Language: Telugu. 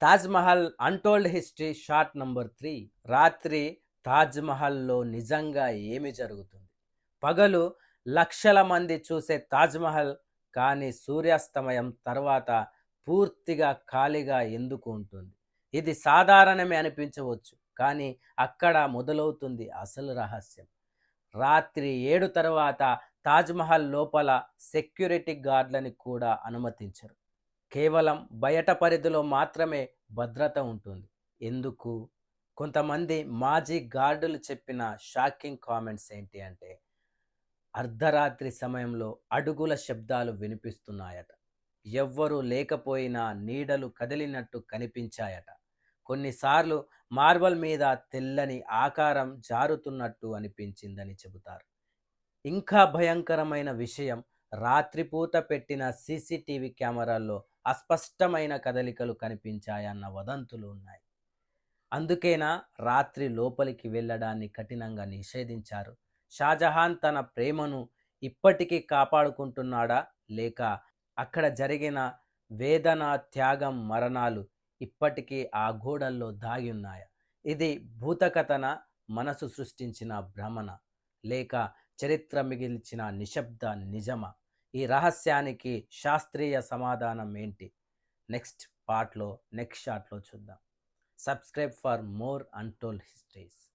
Taj Mahal untold history short number 3. రాత్రి తాజ్‌మహల్‌లో నిజంగా ఏమి జరుగుతుంది? పగలు లక్షల మంది చూసే తాజ్‌మహల్ కానీ సూర్యాస్తమయం తర్వాత పూర్తిగా ఖాళీగా ఎందుకు ఉంటుంది? ఇది సాధారణమే అనిపించవచ్చు. కానీ అక్కడ మొదలవుతుంది అసలు రహస్యం. రాత్రి 7 తర్వాత తాజ్‌మహల్ లోపల సెక్యూరిటీ గార్డ్‌లని కూడా అనుమతించరు. కేవలం బయట పరిధిలో మాత్రమే భద్రత ఉంటుంది. ఎందుకు? కొంతమంది మాజీ గార్డులు చెప్పిన షాకింగ్ కామెంట్స్ ఏంటి అంటే, అర్ధరాత్రి సమయంలో అడుగుల శబ్దాలు వినిపిస్తున్నాయట. ఎవ్వరూ లేకపోయినా నీడలు కదిలినట్టు కనిపించాయట. కొన్నిసార్లు మార్బల్ మీద తెల్లని ఆకారం జారుతున్నట్టు అనిపించిందని చెబుతారు. ఇంకా భయంకరమైన విషయం, రాత్రిపూట పెట్టిన సీసీటీవీ కెమెరాల్లో అస్పష్టమైన కదలికలు కనిపించాయన్న వదంతులు ఉన్నాయి. అందుకేనా రాత్రి లోపలికి వెళ్ళడాన్ని కఠినంగా నిషేధించారు? షాజహాన్ తన ప్రేమను ఇప్పటికీ కాపాడుకుంటున్నాడా? లేక అక్కడ జరిగిన వేదన, త్యాగం, మరణాలు ఇప్పటికీ ఆ గోడల్లో దాగి ఉన్నాయా? ఇది భూతకథన, మనసు సృష్టించిన భ్రమణ, లేక చరిత్ర మిగిల్చిన నిశ్శబ్ద నిజమా? ఈ రహస్యానికి శాస్త్రీయ సమాధానం ఏంటి? నెక్స్ట్ షార్ట్లో చూద్దాం. Subscribe for more untold histories.